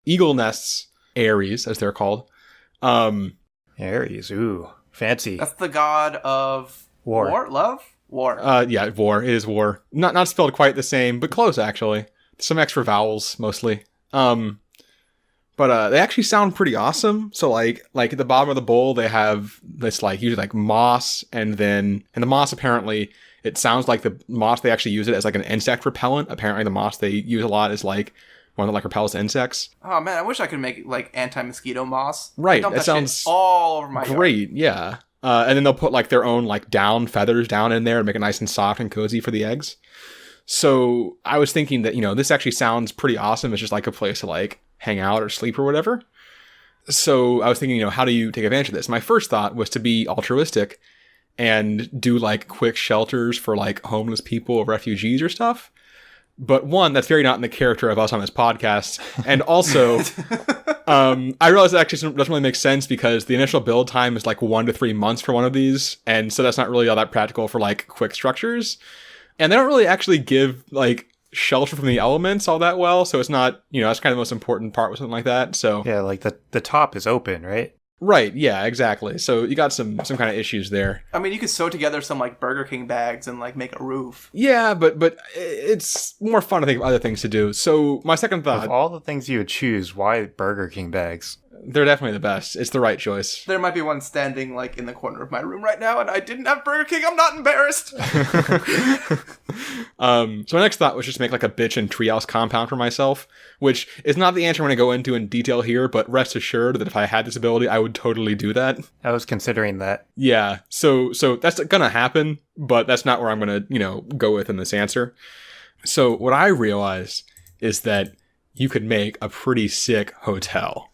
eagle nests, Ares, as they're called. Ares, ooh, fancy. That's the god of War. Love? War. Yeah, war. It is war. Not spelled quite the same, but close, actually. Some extra vowels, mostly. But they actually sound pretty awesome. So, like at the bottom of the bowl, they have this, like, usually, like, moss, and the moss, apparently, it sounds like the moss, they actually use it as, like, an insect repellent. Apparently, the moss they use a lot is, like, one that, like, repels insects. Oh, man, I wish I could make, like, anti-mosquito moss. Right, That sounds shit all over my great, yard. yeah. And then they'll put, like, their own, like, down feathers down in there and make it nice and soft and cozy for the eggs. So I was thinking that, this actually sounds pretty awesome. It's just, like, a place to, like, hang out or sleep or whatever. So I was thinking, how do you take advantage of this? My first thought was to be altruistic and do, like, quick shelters for, like, homeless people or refugees or stuff. But one, that's very not in the character of us on this podcast. And also, I realized that actually doesn't really make sense because the initial build time is like 1 to 3 months for one of these. And so that's not really all that practical for, like, quick structures. And they don't really actually give, like, shelter from the elements all that well. So it's not, that's kind of the most important part with something like that. So yeah, like the top is open, right? Right, yeah, exactly. So you got some kind of issues there. I mean, you could sew together some, like, Burger King bags and, like, make a roof. Yeah, but it's more fun to think of other things to do. So my second thought... Of all the things you would choose, why Burger King bags? They're definitely the best. It's the right choice. There might be one standing, like, in the corner of my room right now, and I didn't have Burger King. I'm not embarrassed. So my next thought was just make, like, a bitch and treehouse compound for myself, which is not the answer I'm going to go into in detail here, but rest assured that if I had this ability, I would totally do that. I was considering that. Yeah, so that's going to happen, but that's not where I'm going to, go with in this answer. So what I realized is that you could make a pretty sick hotel.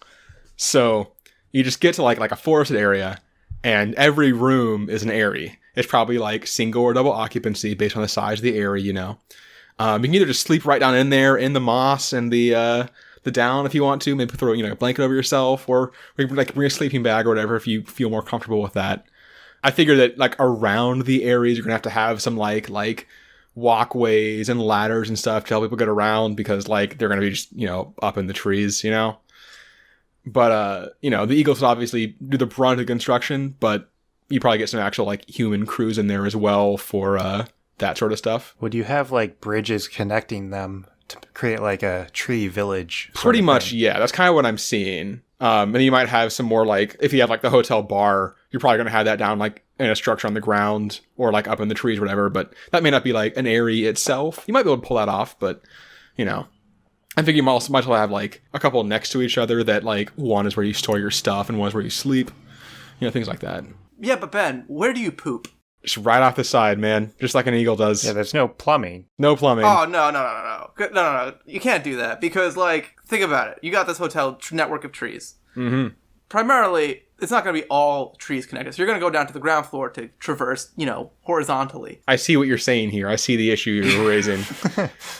So you just get to like a forested area, and every room is an airy. It's probably like single or double occupancy based on the size of the area, You can either just sleep right down in there in the moss and the down if you want to. Maybe throw a blanket over yourself, or you can, like, bring a sleeping bag or whatever if you feel more comfortable with that. I figure that, like, around the areas you're gonna have some like walkways and ladders and stuff to help people get around because, like, they're gonna be just up in the trees, But, the Eagles would obviously do the brunt of the construction, but you probably get some actual, like, human crews in there as well for that sort of stuff. Would you have, like, bridges connecting them to create, like, a tree village? Pretty much, yeah. That's kind of what I'm seeing. And you might have some more, like, if you have, like, the hotel bar, you're probably going to have that down, like, in a structure on the ground or, like, up in the trees or whatever, but that may not be, like, an area itself. You might be able to pull that off, but, I think you might as well have, like, a couple next to each other that, like, one is where you store your stuff and one is where you sleep. Things like that. Yeah, but Ben, where do you poop? Just right off the side, man. Just like an eagle does. Yeah, there's no plumbing. No plumbing. Oh, no. You can't do that because, like, think about it. You got this hotel network of trees. Mm-hmm. Primarily, it's not going to be all trees connected. So you're going to go down to the ground floor to traverse, horizontally. I see what you're saying here. I see the issue you're raising.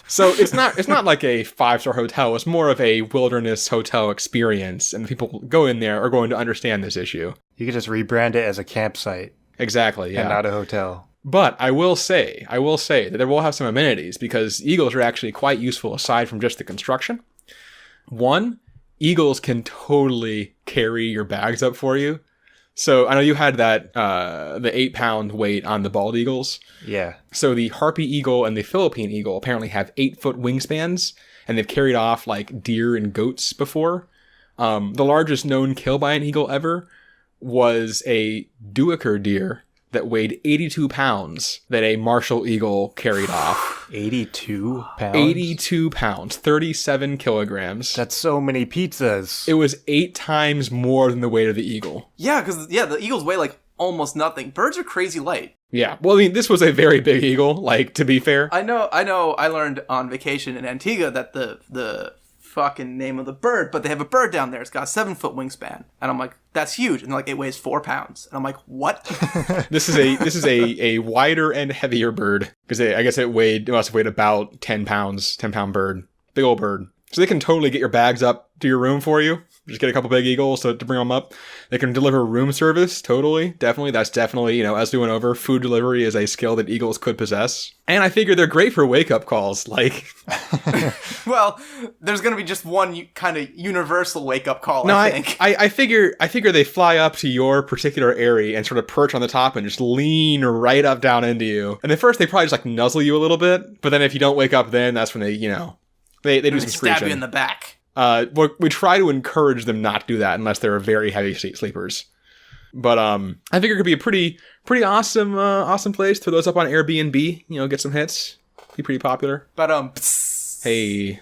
So it's not like a 5-star hotel. It's more of a wilderness hotel experience, and the people who go in there are going to understand this issue. You could just rebrand it as a campsite. Exactly, yeah. And not a hotel. But I will say that there will have some amenities because eagles are actually quite useful aside from just the construction. One, eagles can totally carry your bags up for you. So I know you had that, the 8-pound weight on the bald eagles. Yeah. So the harpy eagle and the Philippine eagle apparently have 8-foot wingspans, and they've carried off, like, deer and goats before. The largest known kill by an eagle ever was a duiker deer that weighed 82 pounds that a martial eagle carried off. 82 pounds? 82 pounds, 37 kilograms. That's so many pizzas. It was 8 times more than the weight of the eagle. Yeah, because, the eagles weigh, like, almost nothing. Birds are crazy light. Yeah, well, I mean, this was a very big eagle, like, to be fair. I know, I learned on vacation in Antigua that the fucking name of the bird, but they have a bird down there. It's got a 7-foot wingspan. And I'm like, that's huge. And they're like, it weighs 4 pounds. And I'm like, what? This is a wider and heavier bird because I guess it must have weighed about 10 pounds, 10-pound bird, big old bird. So they can totally get your bags up to your room for you. Just get a couple big eagles to bring them up. They can deliver room service, totally, definitely. That's definitely, as we went over, food delivery is a skill that eagles could possess. And I figure they're great for wake-up calls, like... Well, there's going to be just one kind of universal wake-up call, No, I think. I figure they fly up to your particular area and sort of perch on the top and just lean right up down into you. And at first, they probably just, like, nuzzle you a little bit. But then if you don't wake up then, that's when they, they do some screeching. Stab you in the back. We try to encourage them not to do that unless they're very heavy sleepers. But I think it could be a pretty awesome place. Throw those up on Airbnb. Get some hits. Be pretty popular. But Hey,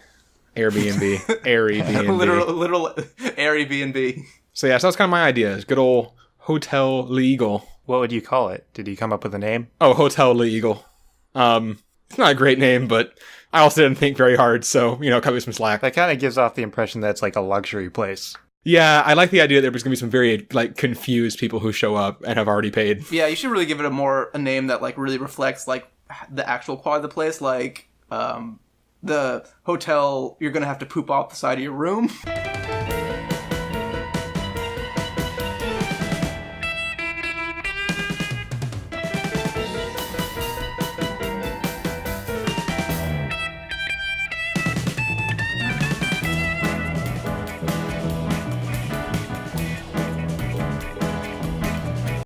Airbnb, Airbnb, literal Airbnb. So yeah, so that's kind of my idea. Good old Hotel Legal. What would you call it? Did you come up with a name? Oh, Hotel Legal. It's not a great name, but I also didn't think very hard, so, cut me some slack. That kind of gives off the impression that it's like a luxury place. Yeah, I like the idea that there's going to be some very, confused people who show up and have already paid. Yeah, you should really give it a name that, really reflects, the actual quality of the place, the hotel you're going to have to poop off the side of your room.